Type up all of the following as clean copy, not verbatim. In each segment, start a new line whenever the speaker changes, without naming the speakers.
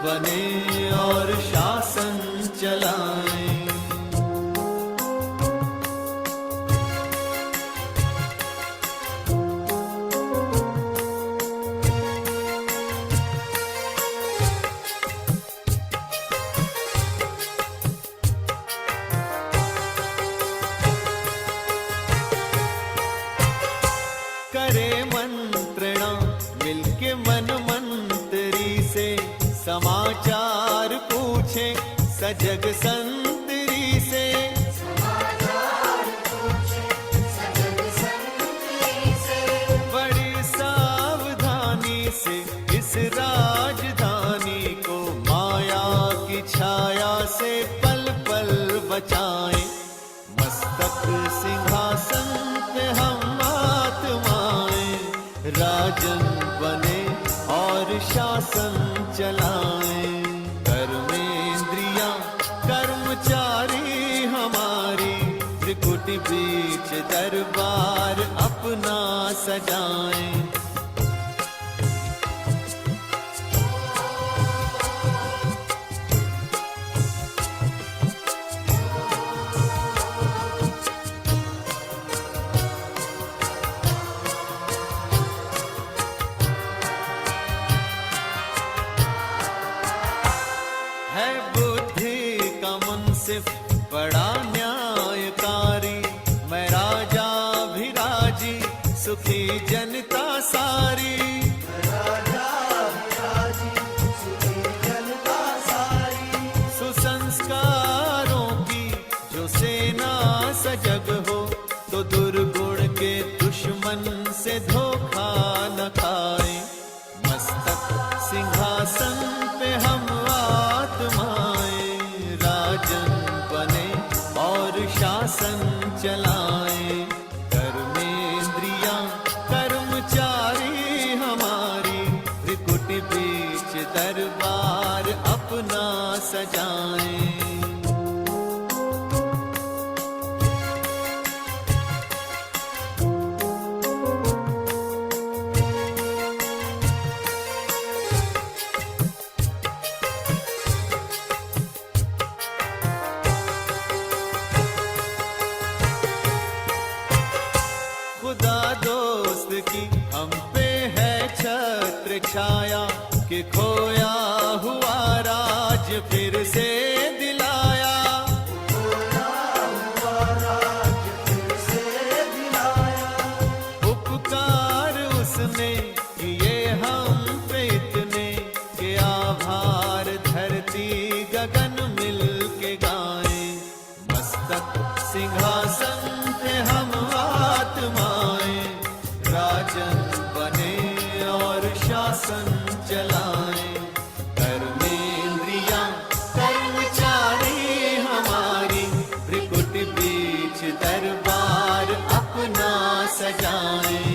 बने और शासन चलाएं। करे मंत्रणा मिलके मन मंत्री से, समाचार पूछे सजग संतरी से। बड़ी सावधानी से इस राजधानी को माया की छाया से पल पल बचाएं। मस्तक सिंहासन पे हम आत्माएं, राजन बने और शासन चलाएं। कर्मेंद्रियां कर्मचारी हमारी, त्रिकुटी बीच दरबार अपना सजाएं। है बुद्धि का मुंसिफ बड़ा न्यायकारी, मैं राजा भी राजी सुखी जनता सारी। सुसंस्कारों की जो सेना सजग हो, तो दुर्गुण के दुश्मन से धोखा न खाए। मस्तक सिंहासन पे हम आत्माएं, राजन बने और शासन चलाएं। कर्मेंद्रियां कर्मचारी हमारी, त्रिकुटी बीच दरबार अपना सजाएं। खुदा दोस्त की हम पे है छत्र छाया, कि खोया हुआ राज फिर से दिलाया। उपकार उसने किए हम पे इतने, कि आभार धरती गगन मिल के गाएं। मस्तक सिंहासन पे हम आत्माएं, राजन बने और शासन चलाएं। कर्मेंद्रियां कर्मचारी हमारी, त्रिकुटी बीच दरबार अपना सजाएं।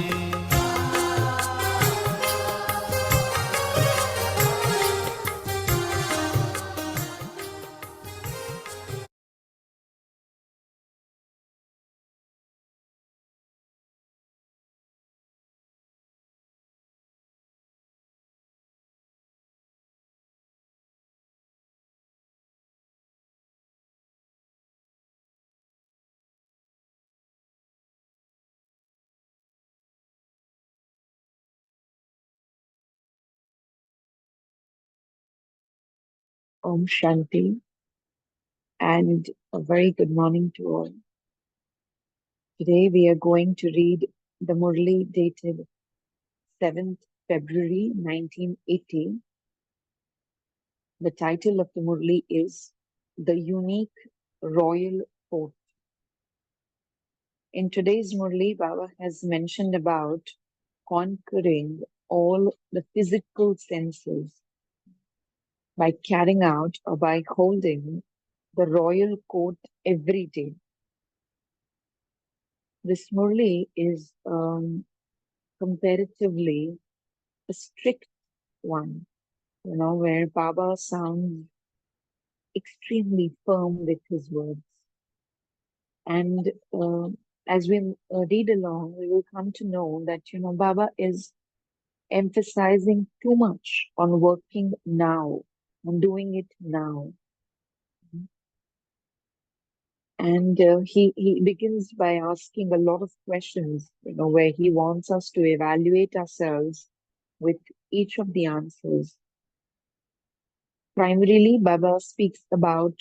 Om Shanti, and a very good morning to all. Today we are going to read the Murli dated 7th February 1980. The title of the Murli is The Unique Royal Court. In today's Murli, Baba has mentioned about conquering all the physical senses by carrying out or by holding the royal court every day. This Murli is comparatively a strict one, where Baba sounds extremely firm with his words. And as we read along, we will come to know that, Baba is emphasizing too much on working now I'm doing it now. And he begins by asking a lot of questions, where he wants us to evaluate ourselves with each of the answers. Primarily, Baba speaks about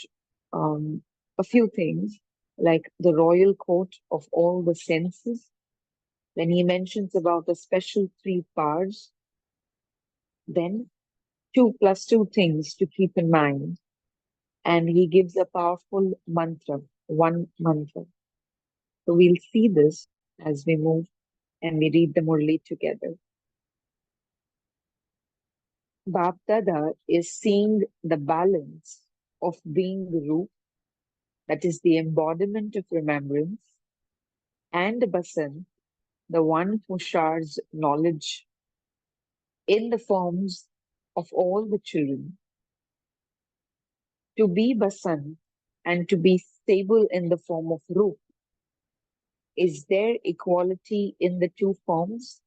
um, a few things, like the royal court of all the senses. Then he mentions about the special three powers. Then 2 plus 2 things to keep in mind. And he gives a powerful mantra, one mantra. So we'll see this as we move and we read the Murli together. Bapdada is seeing the balance of being the root, that is the embodiment of remembrance, and Basan, the one who showers knowledge in the forms of all the children. To be Basan and to be stable in the form of Roop, is there equality in the two forms?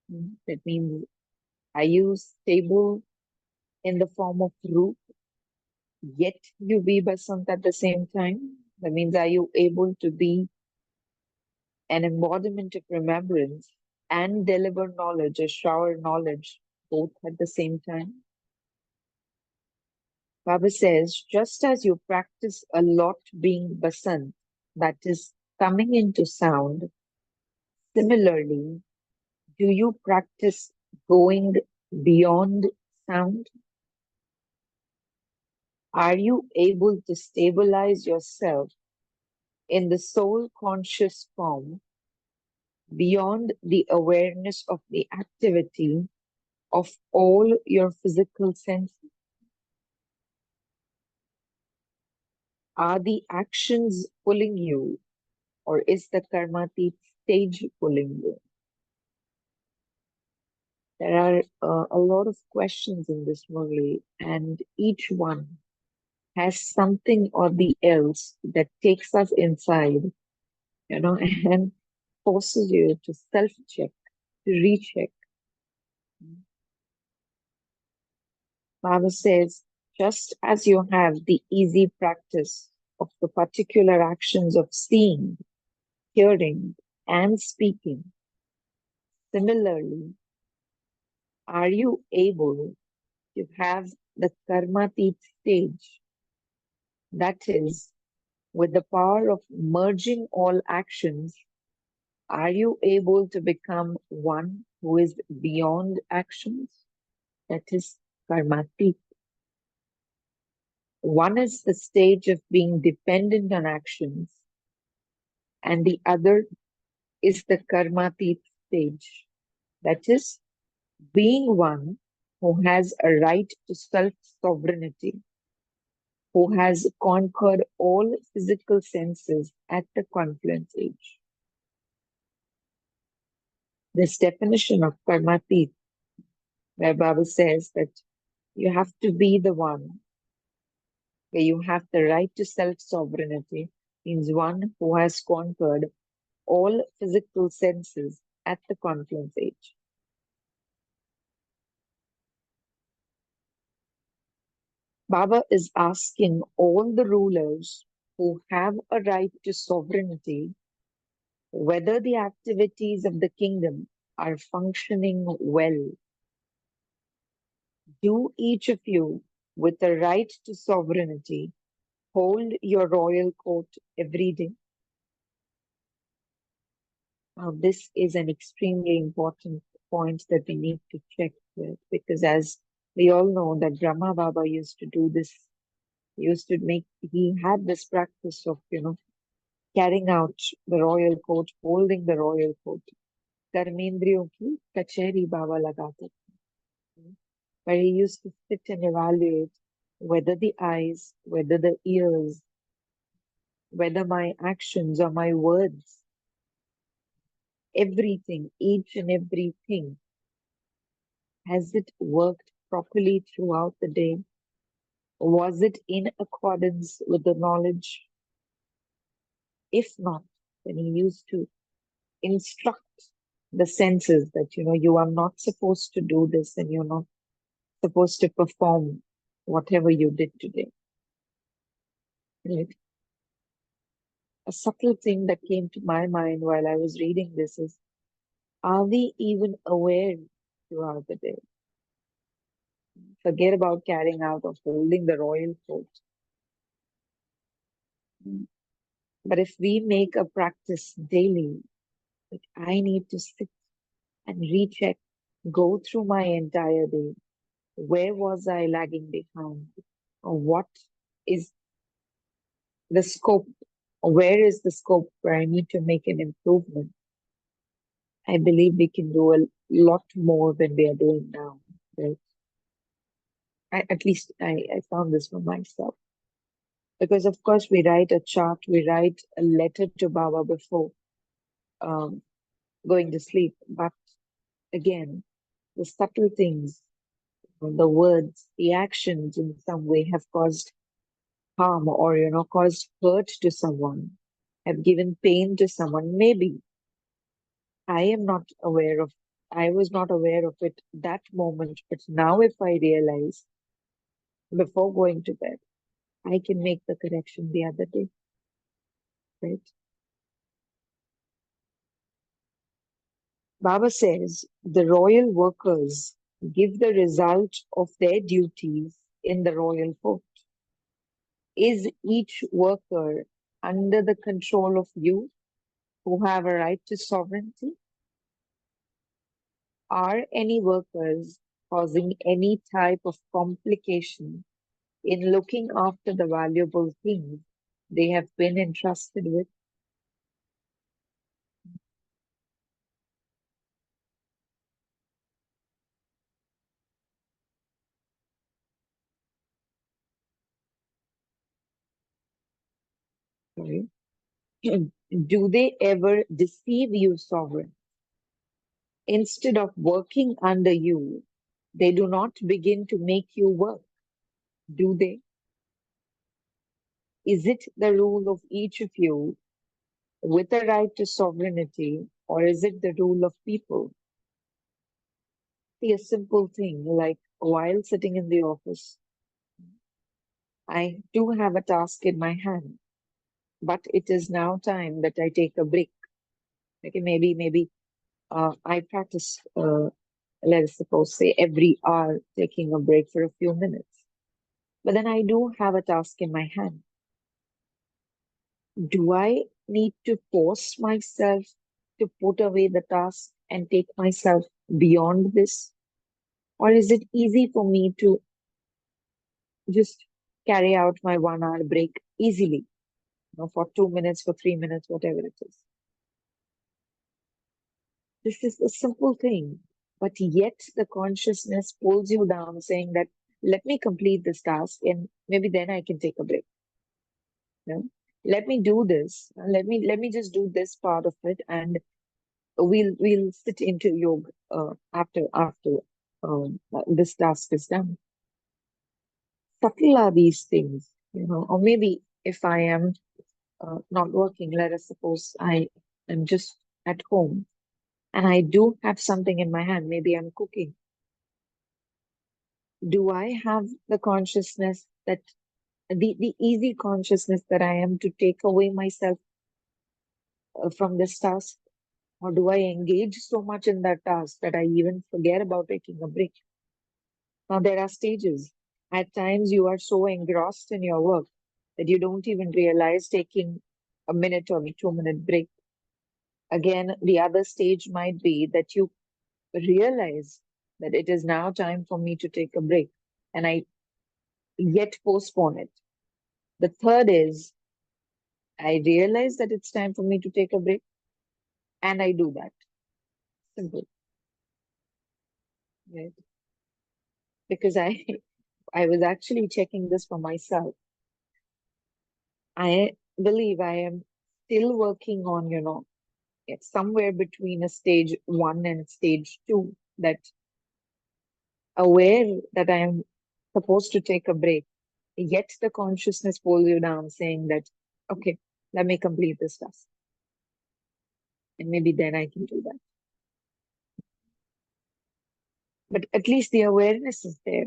That means, are you stable in the form of Roop, yet you be Basant at the same time? That means, are you able to be an embodiment of remembrance and deliver knowledge or shower knowledge both at the same time? Baba says, just as you practice a lot being Basant, that is coming into sound, similarly, do you practice going beyond sound? Are you able to stabilize yourself in the soul conscious form beyond the awareness of the activity of all your physical senses? Are the actions pulling you, or is the karmatik stage pulling you? There are a lot of questions in this movie, and each one has something or the else that takes us inside, and forces you to self-check, to recheck. Baba says, just as you have the easy practice of the particular actions of seeing, hearing, and speaking, similarly, are you able to have the karmatit stage? That is, with the power of merging all actions, are you able to become one who is beyond actions? That is karmatik. One is the stage of being dependent on actions, and the other is the karmatit stage. That is, being one who has a right to self-sovereignty, who has conquered all physical senses at the confluence age. This definition of karmatit, where Baba says that you have to be the one where you have the right to self-sovereignty, means one who has conquered all physical senses at the confluence age. Baba is asking all the rulers who have a right to sovereignty whether the activities of the kingdom are functioning well. Do each of you, with the right to sovereignty, hold your royal court every day? Now, this is an extremely important point that we need to check with, because as we all know that Brahma Baba used to do this, he had this practice of, carrying out the royal court, holding the royal court. कर्मेंद्रियों की कचहरी बाबा लगाते थे, where he used to sit and evaluate whether the eyes, whether the ears, whether my actions or my words, everything, each and everything, has it worked properly throughout the day? Was it in accordance with the knowledge? If not, then he used to instruct the senses that, you are not supposed to do this and you're not supposed to perform whatever you did today. Right? A subtle thing that came to my mind while I was reading this is, are we even aware throughout the day? Forget about carrying out or holding the royal coat. But if we make a practice daily, like I need to sit and recheck, go through my entire day. Where was I lagging behind? Or what is the scope? Or where is the scope where I need to make an improvement? I believe we can do a lot more than we are doing now. Right? At least I found this for myself. Because of course we write a chart, we write a letter to Baba before um, going to sleep. But again, the subtle things, the words, the actions in some way have caused harm or, caused hurt to someone, have given pain to someone. Maybe I was not aware of it that moment, but now if I realize before going to bed, I can make the correction the other day, right? Baba says the royal workers give the result of their duties in the royal court. Is each worker under the control of you who have a right to sovereignty? Are any workers causing any type of complication in looking after the valuable things they have been entrusted with? Sorry. Do they ever deceive you, sovereign? Instead of working under you, they do not begin to make you work, do they? Is it the rule of each of you with a right to sovereignty, or is it the rule of people? See, a simple thing like while sitting in the office, I do have a task in my hand, but it is now time that I take a break. Okay, maybe I practice, let's suppose, say every hour taking a break for a few minutes. But then I do have a task in my hand. Do I need to force myself to put away the task and take myself beyond this? Or is it easy for me to just carry out my 1 hour break easily, for 2 minutes, for 3 minutes, whatever it is? This is a simple thing, but yet the consciousness pulls you down, saying that let me complete this task and maybe then I can take a break. You know? Let me do this. Let me just do this part of it, and we'll sit into yoga after this task is done. Subtle are these things, or maybe if I am not working, let us suppose I am just at home and I do have something in my hand, maybe I'm cooking. Do I have the consciousness that the easy consciousness that I am to take away myself from this task? Or do I engage so much in that task that I even forget about taking a break? Now, there are stages. At times, you are so engrossed in your work that you don't even realize taking a minute or a 2 minute break. Again, the other stage might be that you realize that it is now time for me to take a break, and I yet postpone it. The third is I realize that it's time for me to take a break, and I do that. Simple, right? Because I was actually checking this for myself. I believe I am still working on, it's somewhere between a stage 1 and stage 2, that aware that I am supposed to take a break, yet the consciousness pulls you down saying that, okay, let me complete this task. And maybe then I can do that. But at least the awareness is there.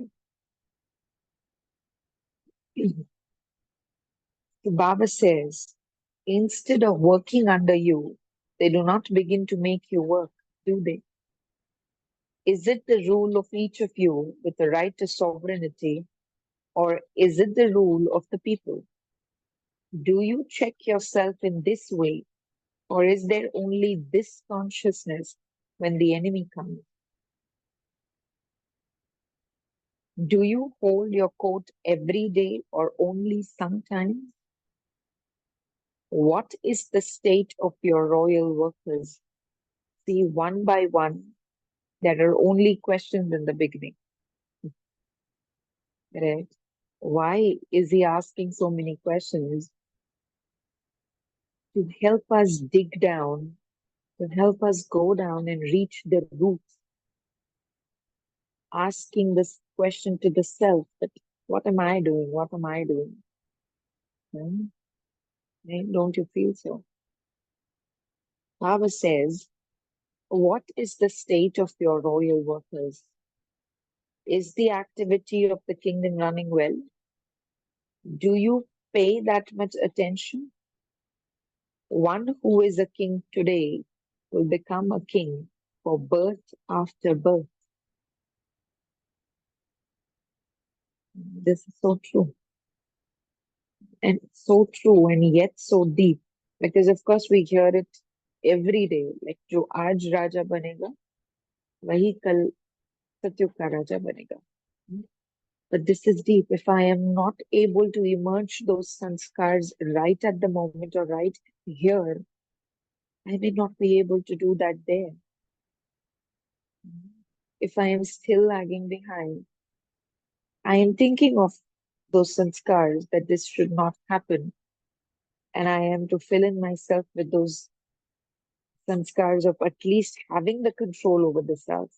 So Baba says, instead of working under you, they do not begin to make you work, do they? Is it the rule of each of you with the right to sovereignty, or is it the rule of the people? Do you check yourself in this way, or is there only this consciousness when the enemy comes? Do you hold your court every day or only sometimes? What is the state of your royal workers? See, one by one, there are only questions in the beginning. Right? Why is he asking so many questions? To help us dig down, to help us go down and reach the roots, asking this question to the self that what am I doing? What am I doing? Hmm? Right? Don't you feel so? Baba says, what is the state of your royal workers? Is the activity of the kingdom running well? Do you pay that much attention? One who is a king today will become a king for birth after birth. This is so true. And so true and yet so deep. Because of course we hear it every day. Like जो आज राजा बनेगा, वही कल सतयुग का राजा बनेगा. But this is deep. If I am not able to emerge those sanskars right at the moment or right here, I may not be able to do that there. If I am still lagging behind, I am thinking of those sanskars that this should not happen. And I am to fill in myself with those sanskars of at least having the control over the self.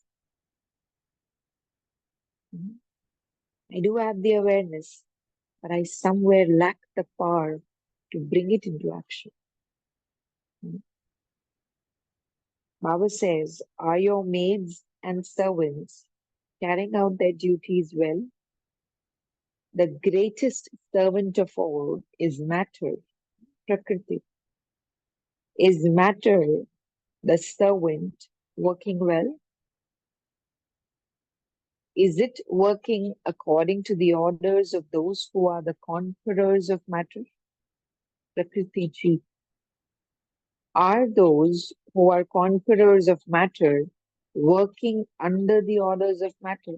I do have the awareness, but I somewhere lack the power to bring it into action. Baba says, are your maids and servants carrying out their duties well? The greatest servant of all is matter, Prakriti. Is matter, the servant, working well? Is it working according to the orders of those who are the conquerors of matter? Prakriti ji. Are those who are conquerors of matter working under the orders of matter?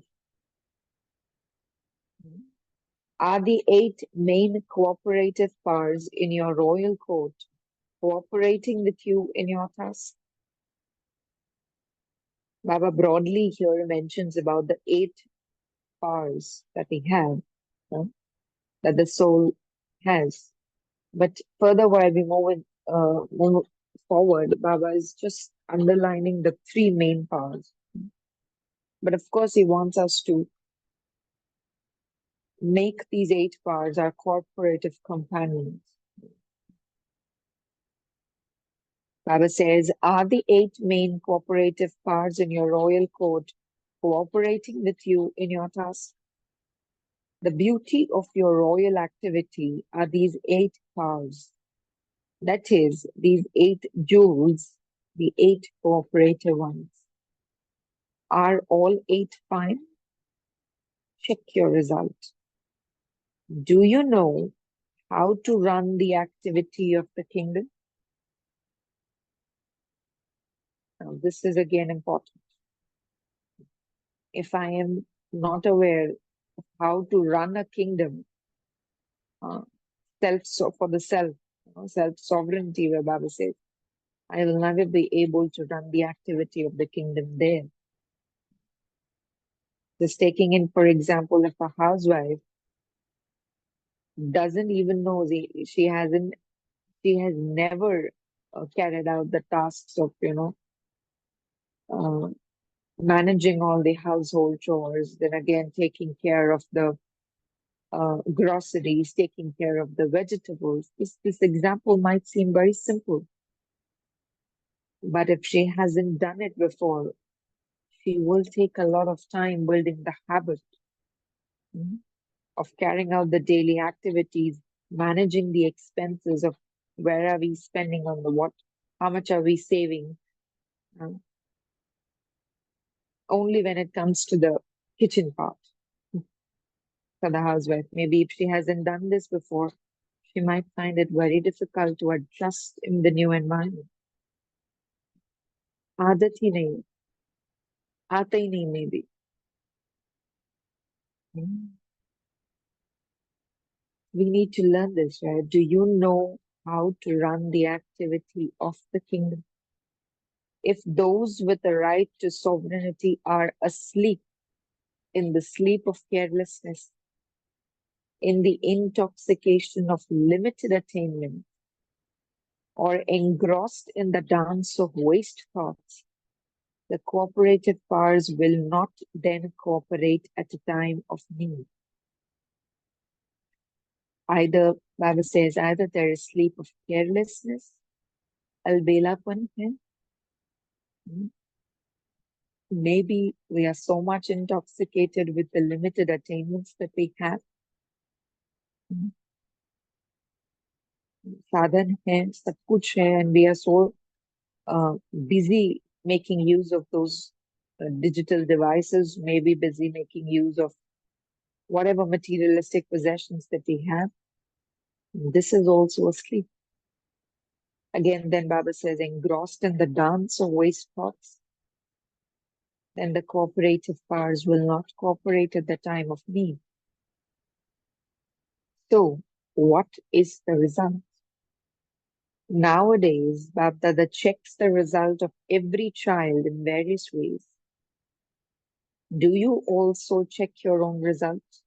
Are the 8 main cooperative powers in your royal court cooperating with you in your task? Baba broadly here mentions about the 8 powers that we have, that the soul has. But further, while we move forward, Baba is just underlining the 3 main powers. But of course, he wants us to make these 8 powers our cooperative companions. Baba says, are the 8 main cooperative powers in your royal court cooperating with you in your task? The beauty of your royal activity are these 8 powers. That is, these 8 jewels, the 8 cooperative ones. Are all 8 fine? Check your result. Do you know how to run the activity of the kingdom? Now, this is again important. If I am not aware of how to run a kingdom, for the self, self-sovereignty, where Baba says, I will never be able to run the activity of the kingdom there. Just taking in, for example, if a housewife doesn't even know, she has never carried out the tasks of, uh, managing all the household chores, then again taking care of the groceries, taking care of the vegetables. This example might seem very simple, but if she hasn't done it before, she will take a lot of time building the habit of carrying out the daily activities, managing the expenses of where are we spending on the what, how much are we saving. Only when it comes to the kitchen part for the housewife. Maybe if she hasn't done this before, she might find it very difficult to adjust in the new environment. आदत ही नहीं, आता ही नहीं maybe. We need to learn this, right? Do you know how to run the activity of the kingdom? If those with the right to sovereignty are asleep in the sleep of carelessness, in the intoxication of limited attainment, or engrossed in the dance of waste thoughts, the cooperative powers will not then cooperate at a time of need. Either, Baba says, either there is sleep of carelessness, albelapan hai. Maybe we are so much intoxicated with the limited attainments that we have. Sadhan hai, sab kuch hai, and we are so busy making use of those digital devices, maybe busy making use of whatever materialistic possessions that we have. This is also a sleep. Again, then Baba says, engrossed in the dance of waste thoughts, then the cooperative powers will not cooperate at the time of need. So, what is the result? Nowadays, Baba checks the result of every child in various ways. Do you also check your own results?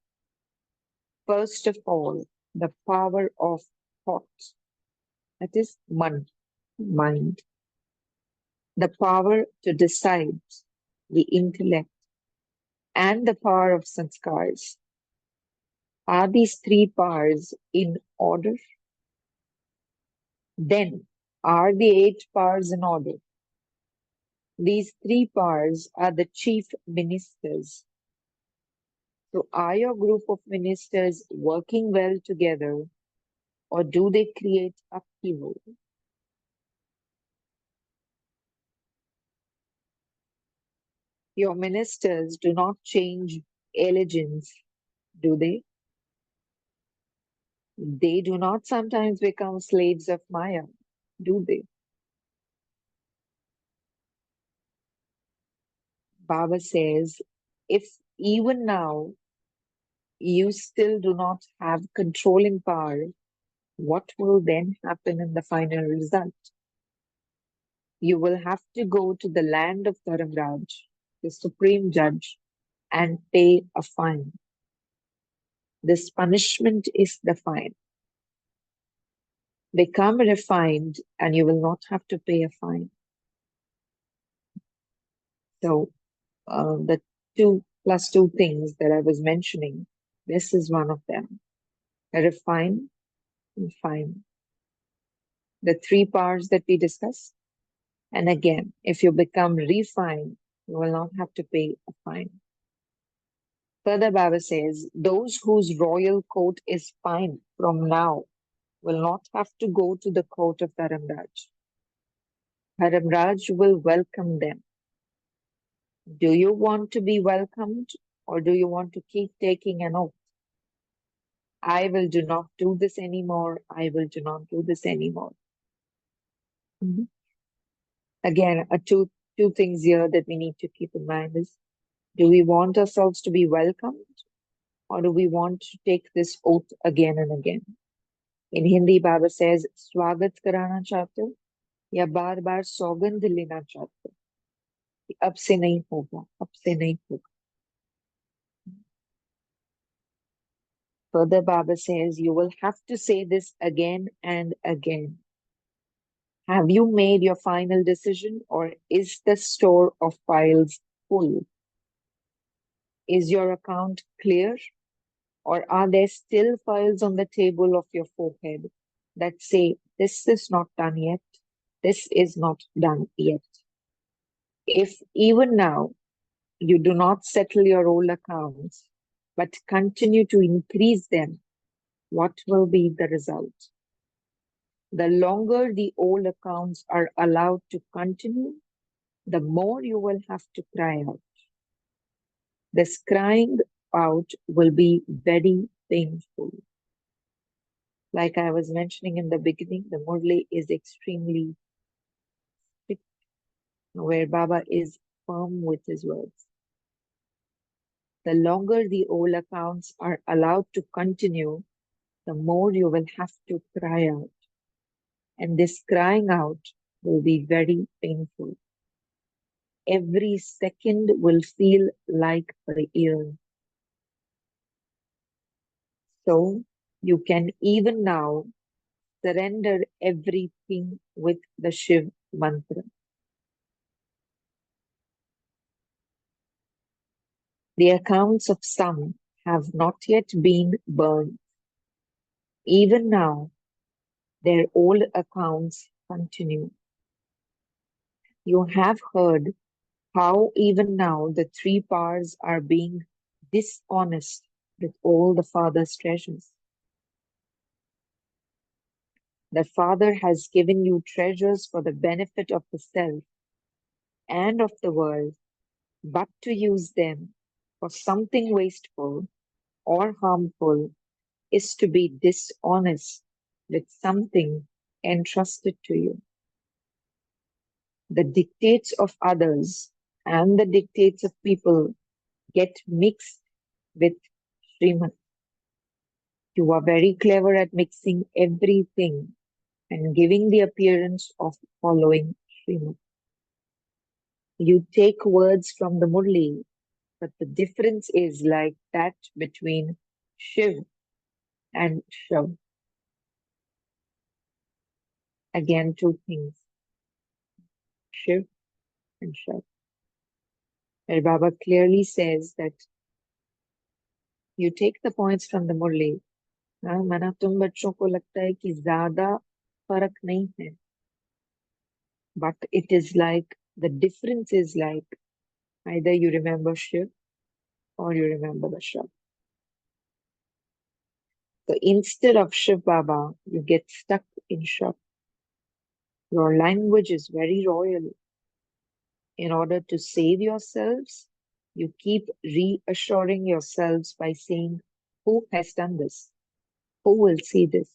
First of all, the power of thought, that is mind. The power to decide, the intellect, and the power of sanskars. Are these three powers in order? Then, are the 8 powers in order? These 3 powers are the chief ministers. So, are your group of ministers working well together, or do they create upheaval? Your ministers do not change allegiance, do they? They do not sometimes become slaves of Maya, do they? Baba says, if even now you still do not have controlling power, what will then happen in the final result? You will have to go to the land of Dharamraj, the supreme judge, and pay a fine. This punishment is the fine. Become refined and you will not have to pay a fine. So, the 2+2 things that I was mentioning, this is one of them. Refine and fine. The 3 powers that we discussed. And again, if you become refined, you will not have to pay a fine. Further, Baba says, those whose royal court is fine from now will not have to go to the court of Dharamraj. Dharamraj will welcome them. Do you want to be welcomed, or do you want to keep taking an oath? I will do not do this anymore. I will do not do this anymore. Again, two things here that we need to keep in mind is, do we want ourselves to be welcomed, or do we want to take this oath again and again? In Hindi, Baba says, Swagat karana chahte ho, ya baar baar saugandh lena chahte ho. Ab se nahi hoga, ab se nahi hoga. Further, Baba says, you will have to say this again and again. Have you made your final decision, or is the store of files full? Is your account clear, or are there still files on the table of your forehead that say, this is not done yet, this is not done yet? If even now you do not settle your old accounts, but continue to increase them, what will be the result? The longer the old accounts are allowed to continue, the more you will have to cry out. This crying out will be very painful. Like I was mentioning in the beginning, the Murli is extremely strict, where Baba is firm with his words. The longer the old accounts are allowed to continue, the more you will have to cry out. And this crying out will be very painful. Every second will feel like a year. So you can even now surrender everything with the Shiv mantra. The accounts of some have not yet been burned. Even now, their old accounts continue. You have heard how even now the three powers are being dishonest with all the Father's treasures. The Father has given you treasures for the benefit of the self and of the world, but to use them for something wasteful or harmful is to be dishonest with something entrusted to you. The dictates of others and the dictates of people get mixed with Srimad. You are very clever at mixing everything and giving the appearance of following Srimad. You take words from the Murli, but the difference is like that between Shiv and Shav. Again, two things, Shiv and Shav. Where Baba clearly says that you take the points from the Murli. मना तुम बच्चों को लगता है कि ज्यादा फर्क नहीं है, but it is like the difference is like either you remember Shiv or you remember the Shav. So instead of Shiv Baba, you get stuck in Shav. Your language is very royal. In order to save yourselves, you keep reassuring yourselves by saying, who has done this? Who will see this?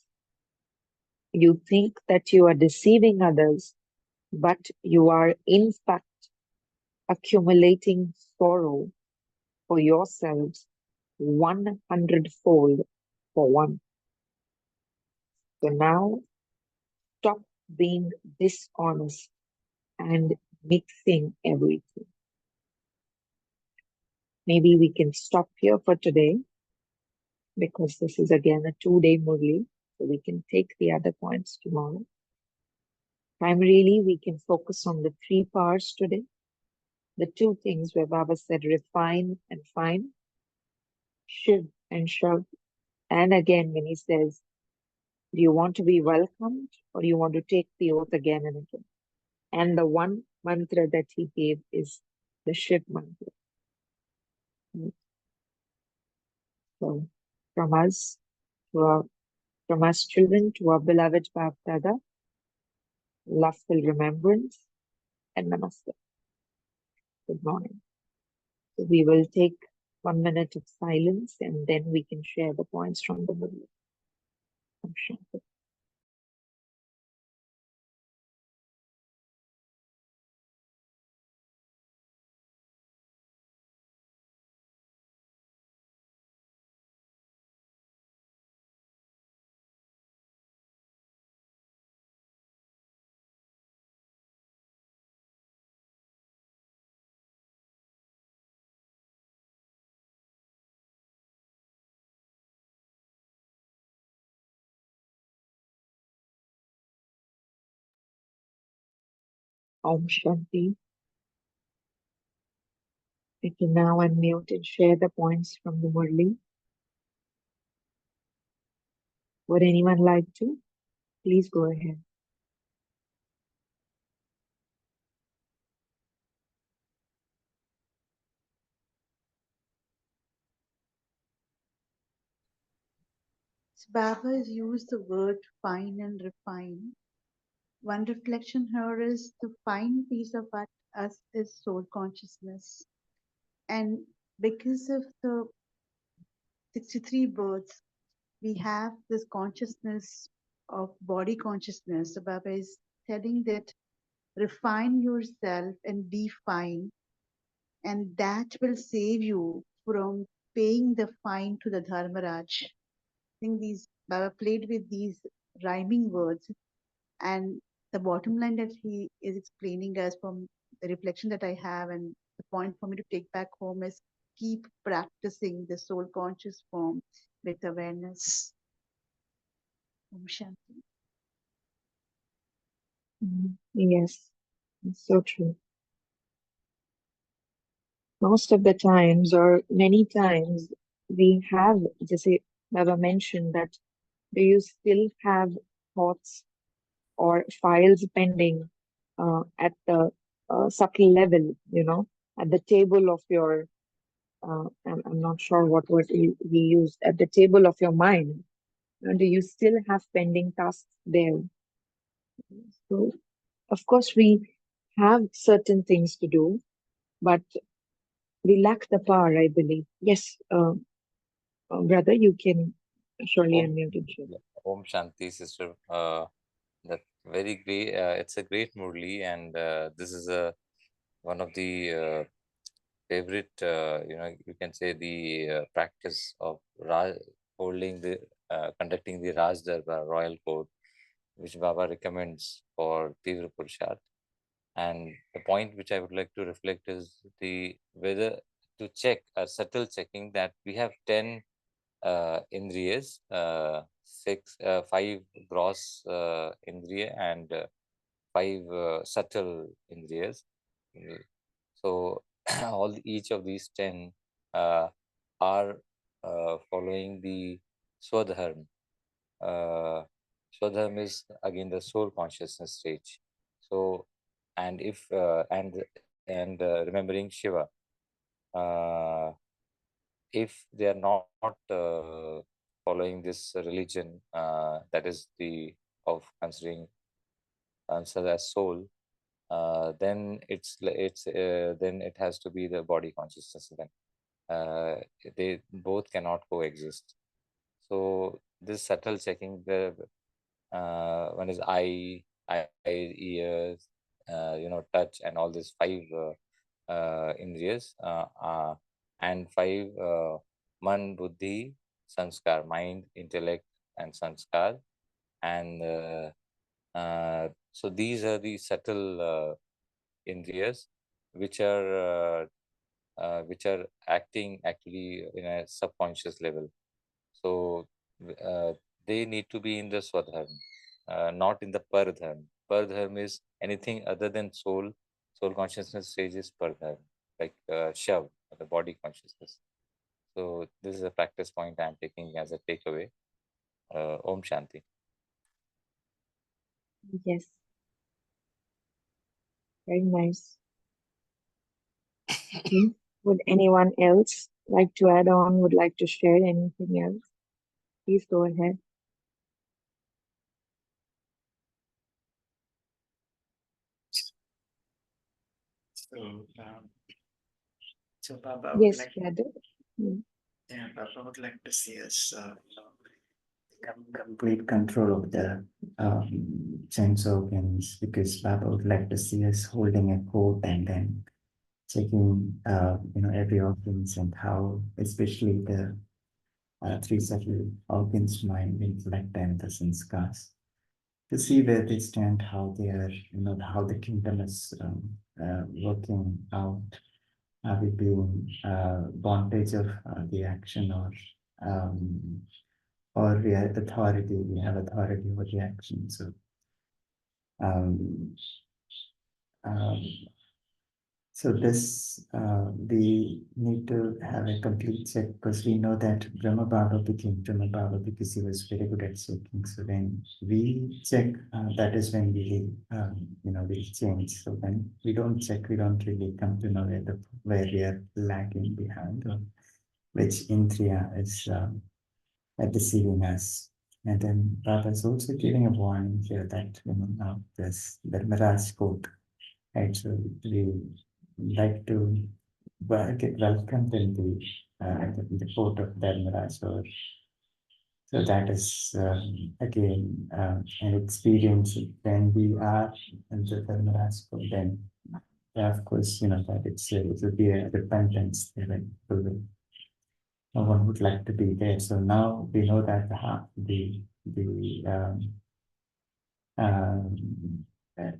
You think that you are deceiving others, but you are in fact accumulating sorrow for yourselves 100-fold for one. So now stop being dishonest and mixing everything. Maybe we can stop here for today because this is again a 2-day Murli, so we can take the other points tomorrow. Primarily, we can focus on the 3 parts today. The 2 things where Baba said refine and fine, Shiv and Shav. And again, when he says, do you want to be welcomed or do you want to take the oath again and again? And the one mantra that he gave is the Shiv mantra. So from us, from us children to our beloved Bab Dada, loveful remembrance and namaste. Good morning. So we will take 1 minute of silence and then we can share the points from the Murli. Om Shanti. We can now unmute and share the points from the Murli. Would anyone like to? Please go ahead.
So Baba has used the word fine and refine. One reflection here is the fine piece of us is soul consciousness. And because of the 63 births, we have this consciousness of body consciousness. So Baba is telling that refine yourself and be fine, and that will save you from paying the fine to the Dharmaraj. I think these Baba played with these rhyming words, and the bottom line that he is explaining us from the reflection that I have, and the point for me to take back home is keep practicing the soul conscious form with awareness. Om Shanti.
Yes, it's so true. Most of the times, or many times, we have, just say, Baba mentioned that do you still have thoughts or files pending at the subtle level, at the table of your, I'm not sure what word he used, at the table of your mind. Do you still have pending tasks there? So, of course, we have certain things to do, but we lack the power, I believe. Yes, brother, you can surely
Om,
unmute and share.
Om Shanti, sister. That very great. It's a great Murli, and this is one of the favorite. You can say the practice of holding the conducting the Raj Darbar Royal Court, which Baba recommends for Tivra Purusharth. And the point which I would like to reflect is the whether to check a subtle checking that we have 10 indriyas, five gross indriya and five subtle indriyas. So all each of these 10 uh, are following the Swadharma. Uh, Swadharma is again the soul consciousness stage. So, and if and remembering Shiva, uh, if they are not following this religion, that is the of considering answer as soul, then then it has to be the body consciousness. Then they both cannot coexist. So this subtle checking, the one is eye, ears, touch, and all these five indriyas, and five man, buddhi, sanskar, mind, intellect, and sanskar, and so these are the subtle indriyas which are acting actually in a subconscious level. So uh, they need to be in the swadharma, not in the paradharma. Paradharma is anything other than soul. Soul consciousness stage is paradharma, like shav, the body consciousness. So this is a practice point I'm taking as a takeaway. Om Shanti.
Yes, very nice. Okay. Would anyone else like to add on, would like to share anything else? Please go ahead.
So, so Baba would
Yes,
like,
brother. Mm.
yeah, Baba would like to see us, become complete control of the sense organs, because Baba would like to see us holding a coat and then checking, every organs and how, especially the three subtle organs, mind, intellect, and the sanskars, to see where they stand, how they are, how the kingdom is working out. Are we being bondage of the action, um, or we are authority? We have authority over the action. So um, um, so this we need to have a complete check, because we know that Brahma Baba became Brahma Baba because he was very good at checking. So when we check, that is when we change. So when we don't check, we don't really come to know where we are lagging behind, or which indriya is deceiving us. And then Baba is also giving a warning here that, now this Dharmaraj quote, right? So we like to get welcomed in the quote of Dharmaraj. So that is again an experience when we are in the Dharmaraj quote. Then, of course, that it will be a repentance there. No one would like to be there. So now we know that the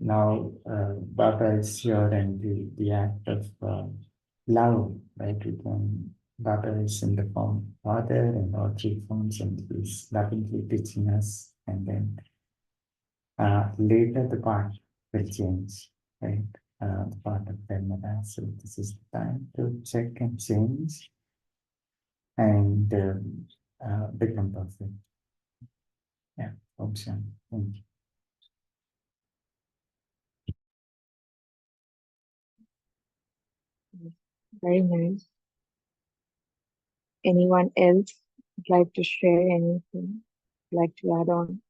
now Baba is here, and the act of love, right? Baba is in the form of Father and all three forms, and he's lovingly teaching us. And then later the part will change, right? The part of Dharmada. So this is the time to check and change and become perfect. Yeah, Om Shanti. Thank you.
Very nice. Anyone else would like to share anything? Like to add on?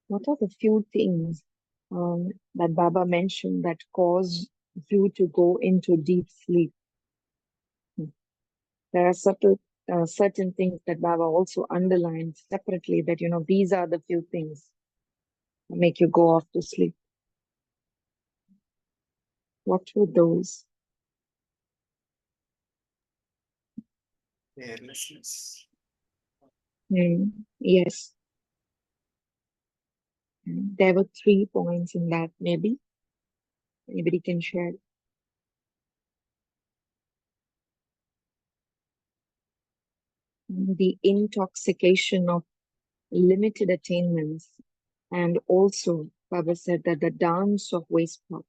What are the few things that Baba mentioned that cause you to go into deep sleep? There are certain things that Baba also underlined separately that, these are the few things that make you go off to sleep. What were those?
Carelessness.
Yes. There were 3 points in that, maybe. Anybody can share. The intoxication of limited attainments, and also Baba said that the dance of waste thoughts.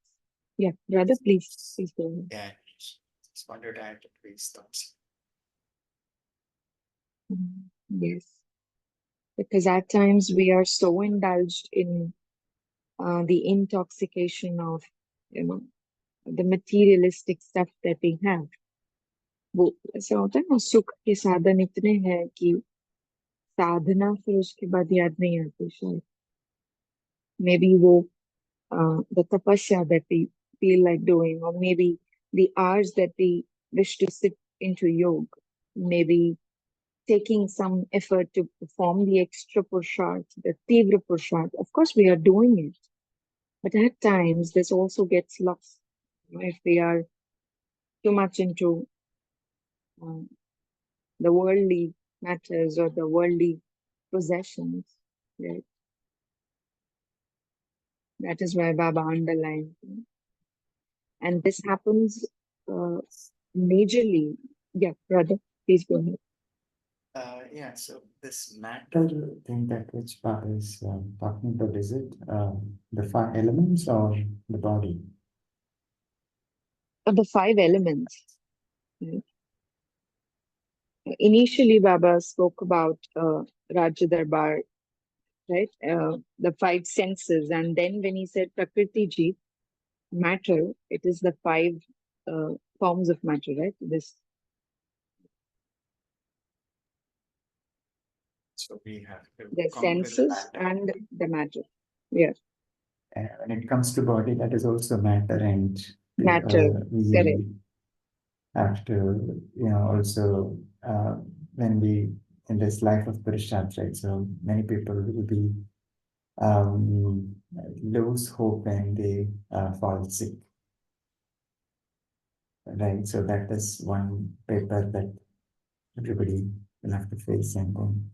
Yeah, brother, please go ahead.
Yeah, just wondered at waste thoughts.
Yes, because at times we are so indulged in the intoxication of, the materialistic stuff that we have. वो ऐसा होता है ना, सुख के साधन इतने हैं कि साधना फिर उसके बाद याद नहीं आती शायद. Maybe वो the tapasya that we feel like doing, or maybe the hours that we wish to sit into yoga, maybe taking some effort to perform the extra purushart, the tivra purushart. Of course, we are doing it, but at times this also gets lost. If we are too much into the worldly matters or the worldly possessions, right? That is why Baba underlined. And this happens majorly. Yeah, brother, please go ahead.
Yeah, so this matter
Thing that which Baba is talking about, is it the 5 elements or the body?
The 5 elements. Right? Initially, Baba spoke about Rajya Darbar, right? The 5 senses. And then when he said Prakriti Ji, matter, it is the 5 forms of matter, right?
So we have to
The
conquer the
senses
matter.
and the matter. Yeah.
When it comes to body, that is also matter, and
Matter. Correct.
we have to, also when we in this life of Purushart, right? So many people will be lose hope when they fall sick, right? So that is one paper that everybody will have to face, and then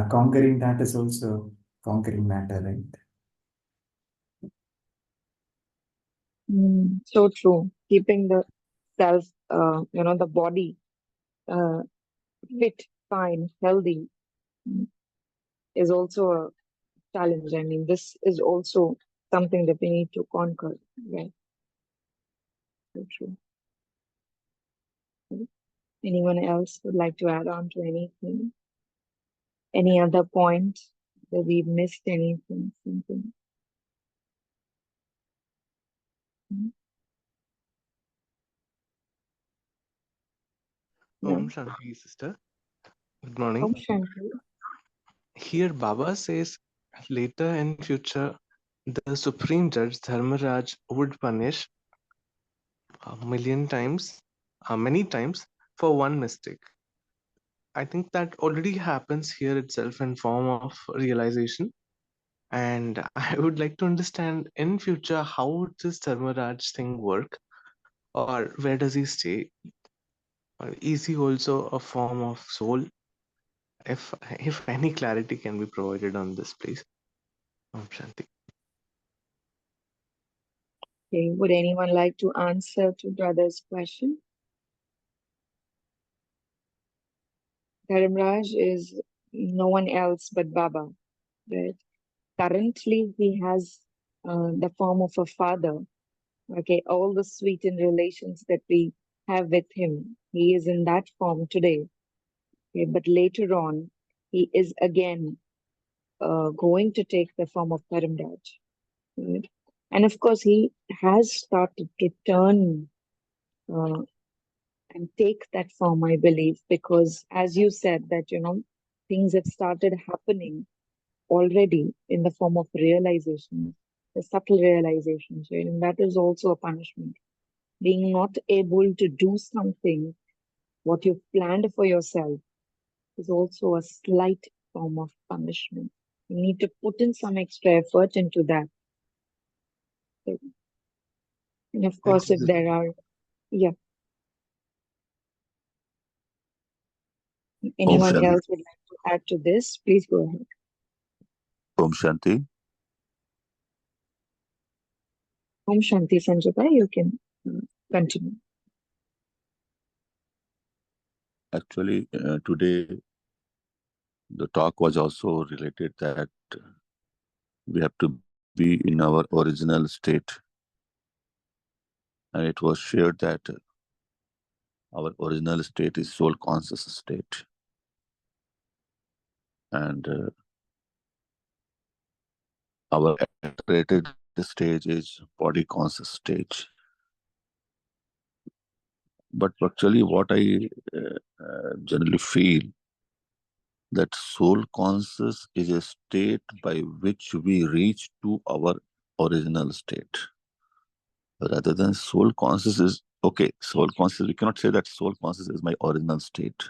conquering that is also conquering matter, right?
So true. Keeping the self, the body uh, fit, fine, healthy is also a challenge. I mean, this is also something that we need to conquer. Right? So true. Anyone else would like to add on to anything? Any other point that we've missed? Anything? Something? Yeah.
Om Shanti, sister. Good morning.
Om Shanti.
Here, Baba says later in future, the Supreme Judge Dharmaraj would punish many times for one mistake. I think that already happens here itself in form of realization. And I would like to understand in future how would this Dharmaraj thing work, or where does he stay? Or is he also a form of soul? If any clarity can be provided on this, please. Om Shanti.
Okay. Would anyone like to answer to brother's question? Dharamraj is no one else but Baba, right? Currently, he has the form of a father. Okay, all the sweetened relations that we have with him, he is in that form today. Okay, but later on, he is again going to take the form of Dharamraj. Right? And of course, he has started to turn uh, and take that form, I believe, because as you said that, things have started happening already in the form of realization, the subtle realizations, right? And that is also a punishment. Being not able to do something, what you've planned for yourself, is also a slight form of punishment. You need to put in some extra effort into that. And of
Thank
course,
you,
if there are, yeah,
Om
anyone
Shanti.
else would like to add to this, please go ahead.
Om Shanti.
Om Shanti Sanjita, you can continue.
Actually, today the talk was also related that we have to be in our original state. And it was shared that our original state is soul conscious state. And our accelerated stage is body conscious stage. But actually what I generally feel that soul conscious is a state by which we reach to our original state. Rather than soul conscious is, okay, soul conscious, we cannot say that soul conscious is my original state.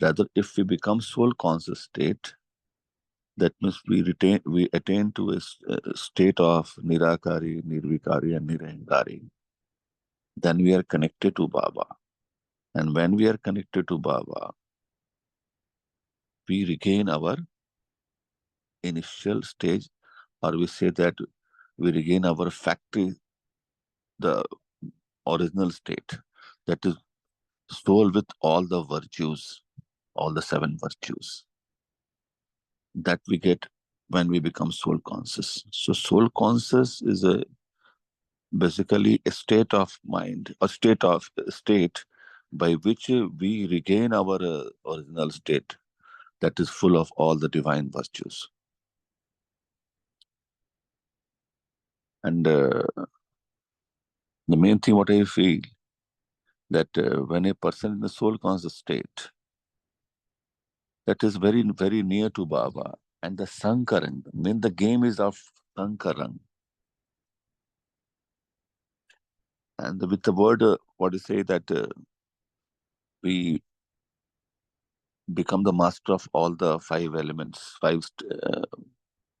Rather, if we become soul conscious state, that means we attain to a state of nirakari, nirvikari and nirahankari. Then we are connected to Baba. And when we are connected to Baba, we regain our initial stage, or we say that we regain our factory, the original state, that is soul with all the virtues, all the 7 virtues that we get when we become soul conscious. So soul conscious is basically a state of mind, a state by which we regain our original state that is full of all the divine virtues. And the main thing what I feel that when a person in the soul conscious state, that is very, very near to Baba, and the Sankarang, I mean the game is of Sankarang. And with the word, what you say that we become the master of all the 5 elements, 5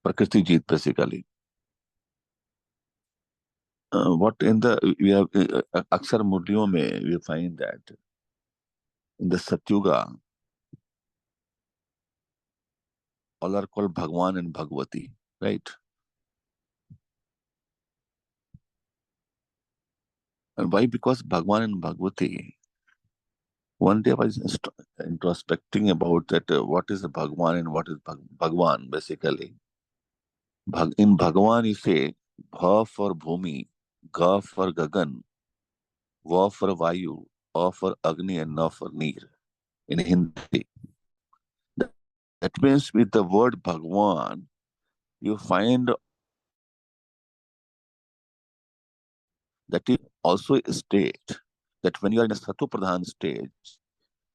Prakriti Jeet basically. What in the, we have, Aksar Murliyon mein, we find that in the Satyuga, all are called Bhagwan and Bhagwati, right? And why? Because Bhagwan and Bhagwati, one day I was introspecting about that, what is the Bhagwan and what is Bhagwan basically. In Bhagwan you say, Bha for Bhumi, Ga for Gagan, Va for Vayu, A for Agni and Na for Neer in Hindi. That means with the word Bhagwan, you find that is also a state, that when you are in a Sattva Pradhan stage,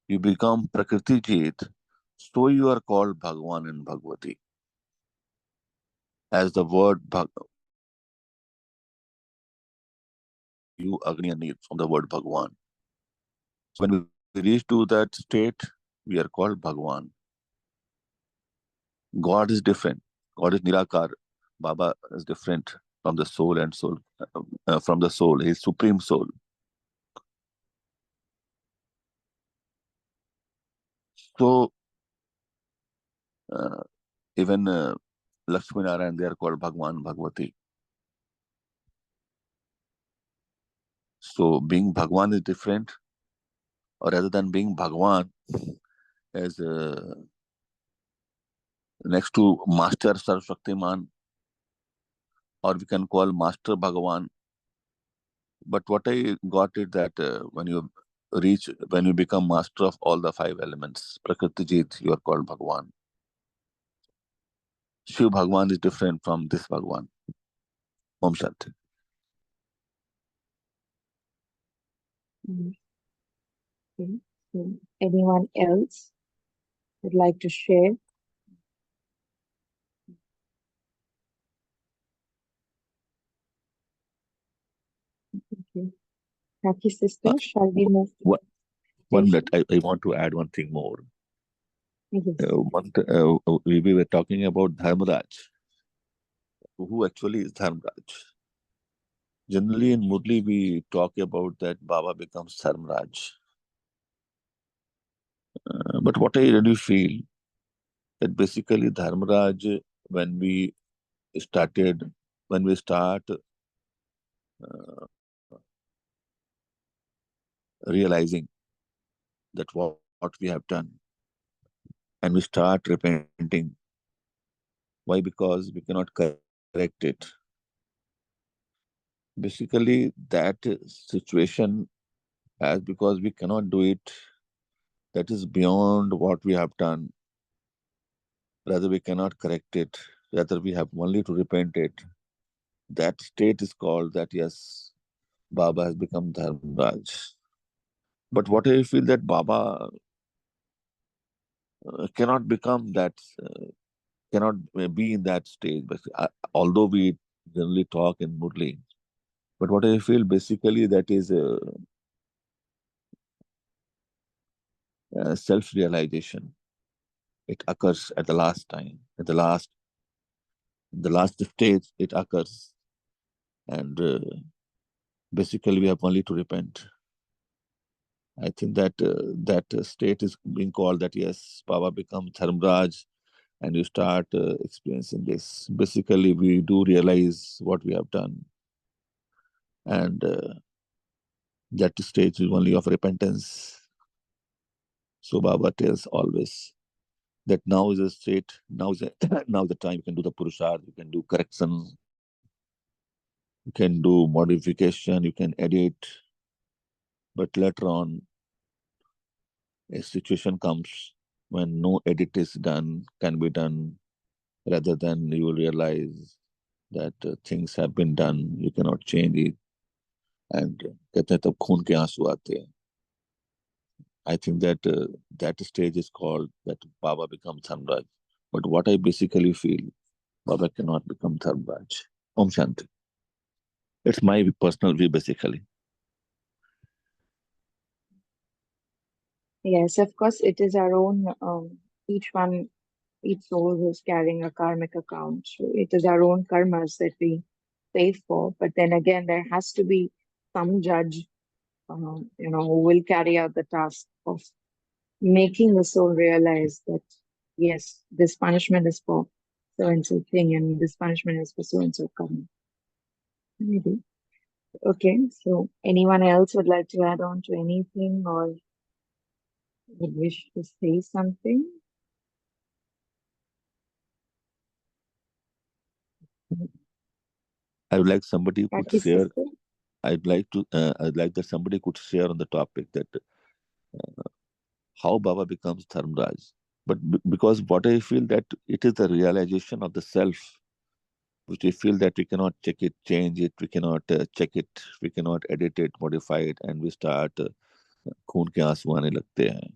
you become Prakriti Jit, so you are called Bhagwan and Bhagavati. As the word you Agni and Neer from the word Bhagwan. So when we reach to that state, we are called Bhagwan. God is different. God is Nirakar. Baba is different from the soul and soul, from the soul, his supreme soul. So even Lakshmi Narayan, they are called Bhagwan, Bhagavati. So being Bhagwan is different, or rather than being Bhagwan as next to Master Sarvashaktiman, or we can call Master Bhagavan. But what I got is that when you become master of all the 5 elements, Prakriti Jit, you are called Bhagwan. Shiv Bhagwan is different from this Bhagwan. Om Shanti.
Okay. So anyone else would like to share? Okay. Kaki sister, shall we move to
One minute,
meditation?
I want to add one thing more.
Yes.
We were talking about Dharmaraj. Who actually is Dharmaraj? Generally in Murli, we talk about that Baba becomes Dharmaraj. But what I really feel, that basically Dharmaraj, when we start realizing that what we have done, and we start repenting. Why? Because we cannot correct it. Basically, that situation, as because we cannot do it, that is beyond what we have done. Rather, we cannot correct it. Rather, we have only to repent it. That state is called that, yes, Baba has become Dharmaraj. But what I feel that Baba cannot become that, cannot be in that stage. But although we generally talk in Murli, but what I feel basically that is self-realization. It occurs at the last time, at the last stage. It occurs, and basically we have only to repent. I think that that state is being called that, yes, Baba becomes Dharmaraj, and you start experiencing this. Basically, we do realize what we have done, and that stage is only of repentance. So Baba tells always that now is a state, now is now the time you can do the Purusharth, you can do correction, you can do modification, you can edit. But later on, a situation comes when no edit is done, can be done, rather than you will realize that things have been done, you cannot change it. And कहते हैं तब खून के आंसू आते हैं. I think that that stage is called that Baba becomes Dharmaraj. But what I basically feel, Baba cannot become Dharmaraj. Om Shanti. It's my personal view, basically.
Yes, of course, it is our own, each soul who's carrying a karmic account. So it is our own karmas that we pay for. But then again, there has to be some judge, who will carry out the task of making the soul realize that, yes, this punishment is for so and so thing, and this punishment is for so and so karma. Maybe. Okay, so anyone else would like to add on to anything or would wish to say something?
I would like somebody could
Kaki
share.
sister?
I'd like that somebody could share on the topic that how Baba becomes Dharmaraj. But because what I feel that it is the realization of the self which we feel that we cannot check it, change it, we cannot check it, we cannot edit it, modify it, and we start खून के आंसू आने लगते हैं.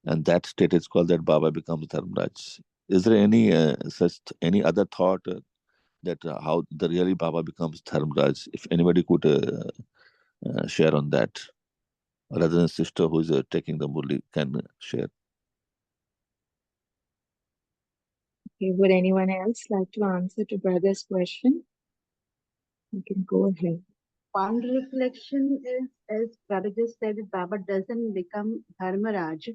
And that state is called that Baba becomes Dharmraj. Is there any any other thought that how the really Baba becomes Dharmraj? If anybody could share on that, rather than sister who is taking the Murli can share.
Okay, would anyone else like to answer to brother's question? You can go ahead.
One reflection is, as Prabhu just said, that Baba doesn't become Dharmaraj.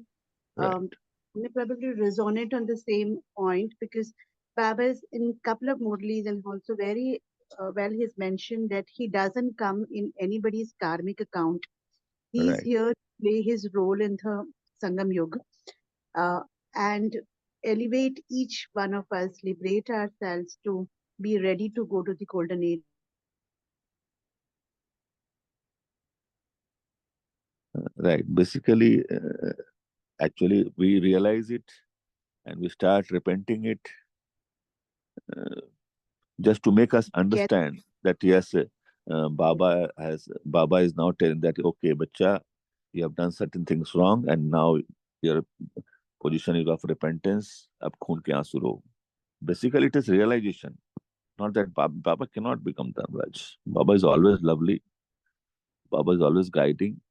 Right.
They probably resonate on the same point because Baba is in couple of Murlis and also very well he's mentioned that he doesn't come in anybody's karmic account. He's
Right.
here to play his role in the Sangam Yoga and elevate each one of us, liberate ourselves to be ready to go to the golden age.
Right. Basically, actually, we realize it and we start repenting it just to make us understand that yes, Baba is now telling that okay, bacha, you have done certain things wrong, and now your position is of repentance. Ab khoon ke aansu ro. Basically, it is realization, not that Baba cannot become Dharmraj. Baba is always lovely. Baba is always guiding.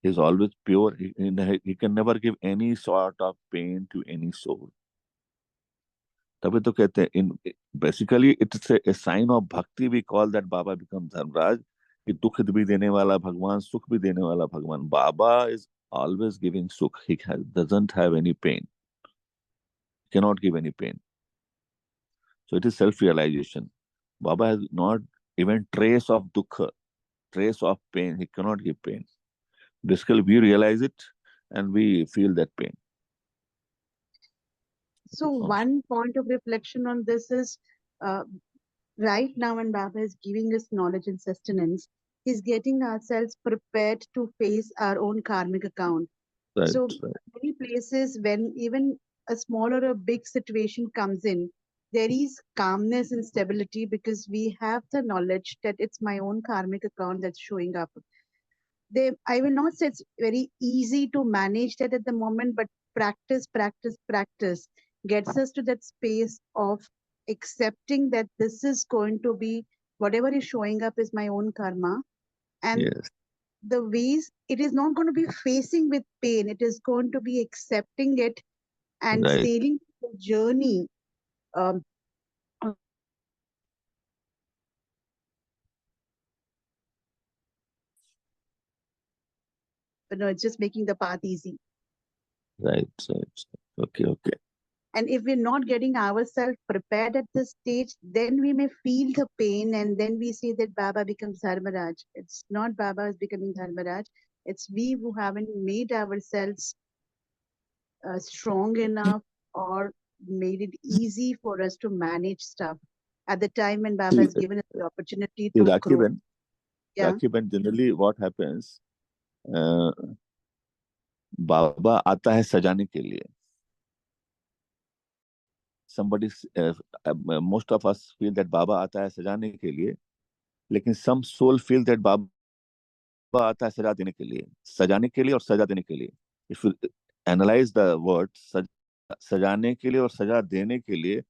He is always pure. He can never give any sort of pain to any soul. तभी तो कहते हैं इन basically it's a sign of bhakti we call that Baba become Dharmraj कि दुख भी देने वाला भगवान सुख भी देने वाला भगवान बाबा is always giving sukh. He doesn't have any pain, cannot give any pain. So it is self-realization. Baba has not even trace of dukkha, trace of pain. He cannot give pain. Basically, we realize it and we feel that pain.
So one point of reflection on this is right now when Baba is giving us knowledge and sustenance, he's getting ourselves prepared to face our own karmic account.
Right,
so
right.
many places when even a small or a big situation comes in, there is calmness and stability because we have the knowledge that it's my own karmic account that's showing up. I will not say it's very easy to manage that at the moment, but practice gets us to that space of accepting that this is going to be whatever is showing up is my own karma. And
Yes.
the ways it is not going to be facing with pain, it is going to be accepting it and
Right.
sailing the journey. But no, it's just making the path easy.
Right. Okay.
And if we're not getting ourselves prepared at this stage, then we may feel the pain and then we say that Baba becomes Dharmaraj. It's not Baba is becoming Dharmaraj. It's we who haven't made ourselves strong enough or made it easy for us to manage stuff at the time when Baba has given us the opportunity to grow. Yeah.
Rakhi, generally what happens, Baba आता है सजाने के लिए. Most of us feel that Baba आता है सजाने के लिए, लेकिन some soul feel that Baba आता है सजा देने के लिए, सजाने के लिए और सजा देने के लिए. If you analyze the word सजाने के लिए और सजा देने के लिए,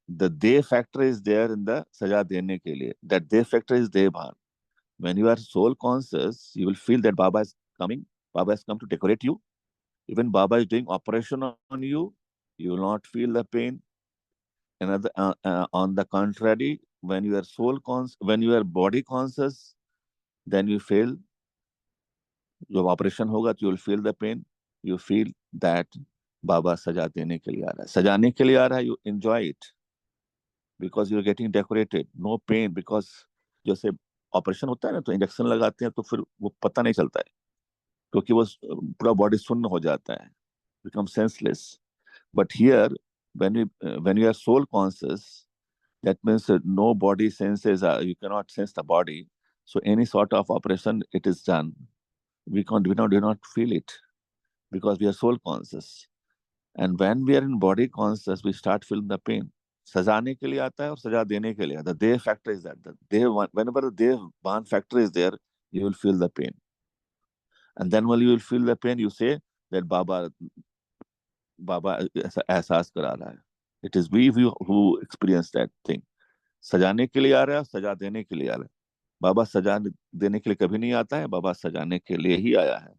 the de factor is there in the सजा देने के लिए. That de factor is Devbhan. When you are soul conscious, you will feel that Baba is coming. Baba has come to decorate you. Even Baba is doing operation on you. You will not feel the pain. Another, on the contrary, when you are when you are body conscious, then you feel जब operation होगा, you will feel the pain. You feel that Baba सजा देने के लिए आ रहा है. सजाने के लिए आ रहा है, you enjoy it because you are getting decorated. No pain because जैसे ऑपरेशन होता है ना, तो इंजेक्शन लगाते हैं तो फिर वो पता नहीं चलता है क्योंकि वो पूरा बॉडी शून्य हो जाता है, become senseless. But here, when you are soul conscious, that means no body senses, you cannot sense the body. So any sort of operation, it is done. We do not feel it because we are soul conscious. And when we are in body conscious, we start feeling the pain. सजाने के लिए आता है और सजा देने के लिए आता है. Dev factor is that. The Dev, whenever the Dev Ban factor is there, you will feel the pain. And then when you will feel the pain, you say that Baba ऐसा एहसास करा रहा है. It is we who experience that thing. सजाने के लिए आ रहा है, सजा देने के लिए आ रहा है. बाबा सजा देने के लिए कभी नहीं आता है, बाबा सजाने के लिए ही आया है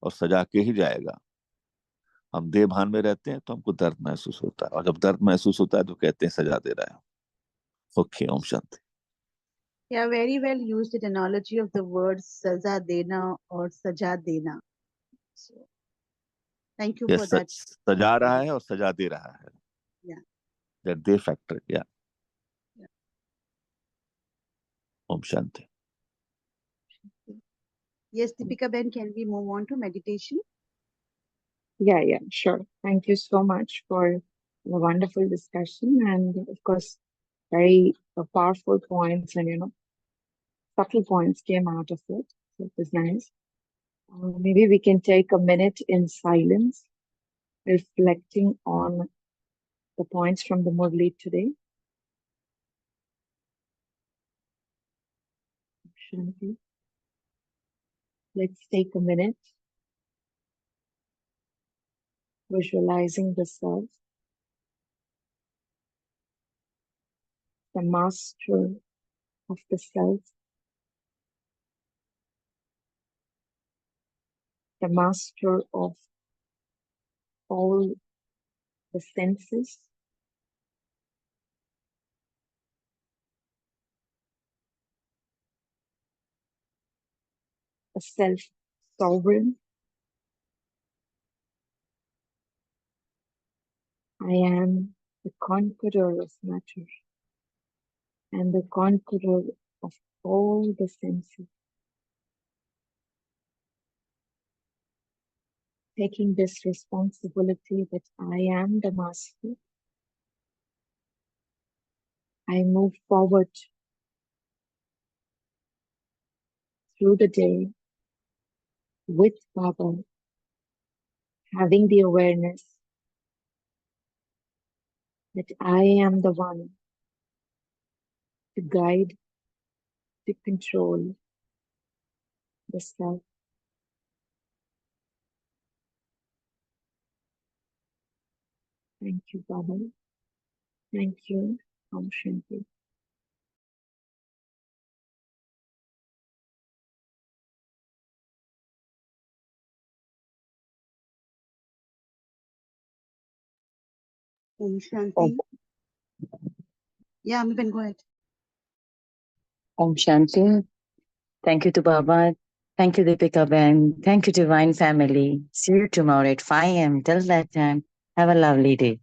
और सजा के ही जाएगा. हम देह भान में रहते हैं तो हमको दर्द महसूस होता है, और जब दर्द महसूस होता है तो कहते हैं सजा दे रहा है. Okay, Om Shanti.
Yeah, very well used the analogy of the words saza dena or saja dena. So, thank you
ये
for that.
सजा रहा है और सजा दे रहा है.
Yeah.
That day factor. Yeah.
Yeah.
Om Shanti.
Yes, Deepika Ben, can we move on to meditation?
Yeah, sure. Thank you so much for the wonderful discussion, and of course, very powerful points and subtle points came out of it. So it was nice. Maybe we can take a minute in silence, reflecting on the points from the Murli today. Shanti. Let's take a minute, visualizing the self, the master of the self, the master of all the senses, a self-sovereign. I am the conqueror of matter and the conqueror of all the senses. Taking this responsibility that I am the master, I move forward through the day with Baba, having the awareness that I am the one to guide, to control the self. Thank you, Baba. Thank you, Om Shanti.
Om Shanti. Yeah, Amiben, go ahead.
Om Shanti. Thank you to Baba. Thank you, Deepika Ben. Thank you, Divine Family. See you tomorrow at 5 a.m. Till that time, have a lovely day.